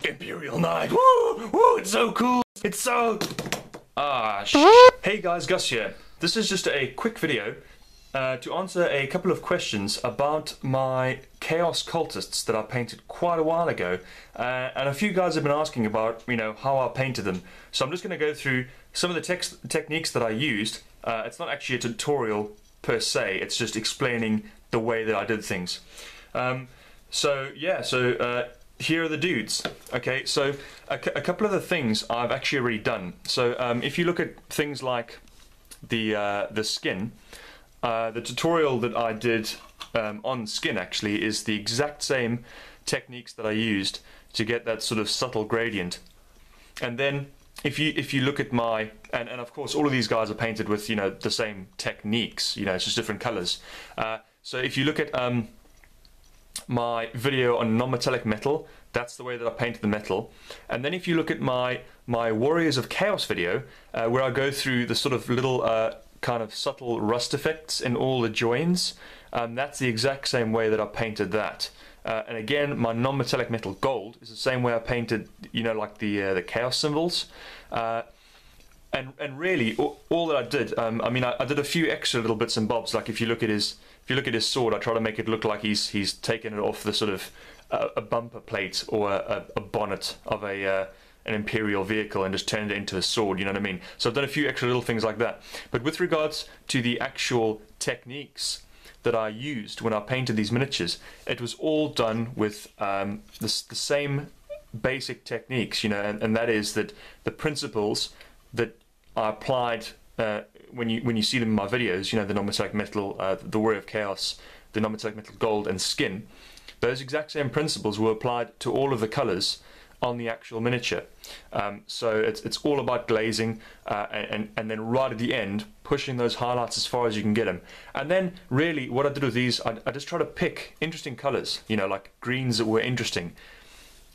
Imperial Knight. Woo! Woo! It's so cool. It's so... Hey guys, Gus here. This is just a quick video to answer a couple of questions about my Chaos Cultists that I painted quite a while ago. And a few guys have been asking about, how I painted them. So I'm just going to go through some of the techniques that I used. It's not actually a tutorial per se, it's just explaining the way that I did things. Here are the dudes. Okay, so a couple of the things I've actually already done. So if you look at things like the skin, the tutorial that I did on skin actually is the exact same techniques that I used to get that sort of subtle gradient. And then if you look at my and of course all of these guys are painted with the same techniques, it's just different colors. So if you look at my video on non-metallic metal, that's the way that I painted the metal. And then if you look at my Warriors of Chaos video, where I go through the sort of little kind of subtle rust effects in all the joins, that's the exact same way that I painted that. And again, my non-metallic metal gold is the same way I painted, like the chaos symbols. And really, all that I did, I did a few extra little bits and bobs. Like if you look at his sword, I try to make it look like he's taken it off the sort of a bumper plate or a bonnet of an Imperial vehicle and just turned it into a sword. You know what I mean? So I've done a few extra little things like that. But with regards to the actual techniques that I used when I painted these miniatures, it was all done with the same basic techniques, and that is that the principles that I applied when you see them in my videos, the non-metallic metal, the Warrior of Chaos, the non-metallic metal gold and skin, those exact same principles were applied to all of the colors on the actual miniature. So it's all about glazing and then right at the end pushing those highlights as far as you can get them. And then really what I did with these, I just try to pick interesting colors, like greens that were interesting,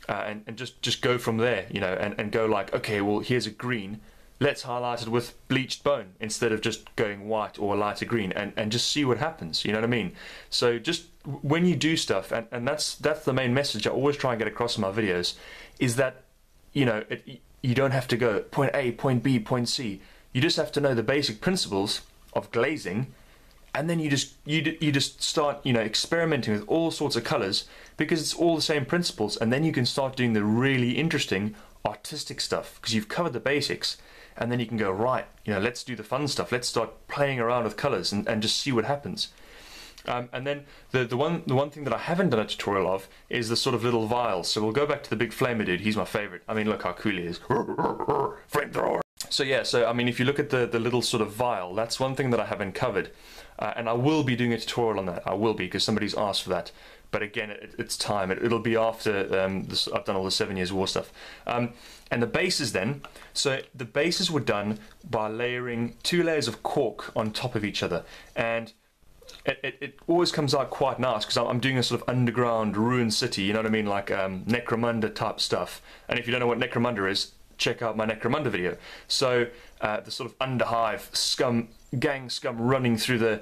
and just go from there, and go like, okay, well here's a green, let's highlight it with bleached bone instead of just going white or lighter green, and just see what happens, you know what I mean? So just when you do stuff, and that's the main message I always try and get across in my videos, is that you don't have to go point A, point B, point C. You just have to know the basic principles of glazing, and then you just start experimenting with all sorts of colors, because it's all the same principles, and then you can start doing the really interesting artistic stuff because you've covered the basics. And then you can go, right, let's do the fun stuff. Let's start playing around with colors and just see what happens. And then the one thing that I haven't done a tutorial of is the sort of little vials. So we'll go back to the big flamer dude. He's my favorite. I mean, look how cool he is. Flamethrower. So yeah, if you look at the little sort of vial, that's one thing that I haven't covered. And I will be doing a tutorial on that. I will be, because somebody's asked for that. But again, it's time. It'll be after I've done all the 7 Years' War stuff. And the bases then, so the bases were done by layering 2 layers of cork on top of each other. And it always comes out quite nice, because I'm doing a sort of underground ruined city, you know what I mean, like Necromunda type stuff. And if you don't know what Necromunda is, check out my Necromunda video. So the sort of underhive gang scum running through the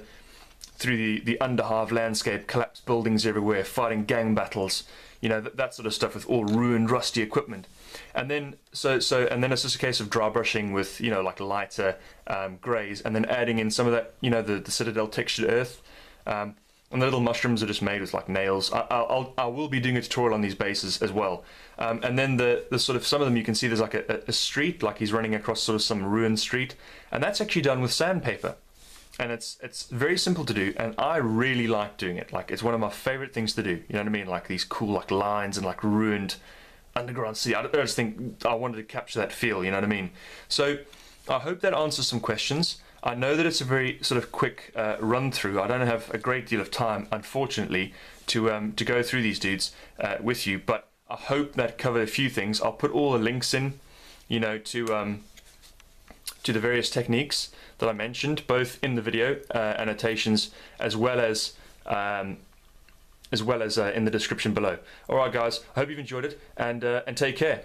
underhive landscape, collapsed buildings everywhere, fighting gang battles, that sort of stuff with all ruined, rusty equipment. And then and then it's just a case of dry brushing with like lighter greys, and then adding in some of that the Citadel textured earth. And the little mushrooms are just made with like nails. I will be doing a tutorial on these bases as well. And then the sort of, some of them you can see there's like a street, like he's running across sort of some ruined street, and that's actually done with sandpaper. And it's very simple to do, and I really like doing it. Like, it's one of my favorite things to do. You know what I mean? Like these cool like lines and like ruined underground city. I just think I wanted to capture that feel. You know what I mean? So I hope that answers some questions. I know that it's a very sort of quick run through. I don't have a great deal of time, unfortunately, to go through these dudes with you. But I hope that covered a few things. I'll put all the links in, to the various techniques that I mentioned, both in the video annotations as well as in the description below. All right, guys. I hope you've enjoyed it, and take care.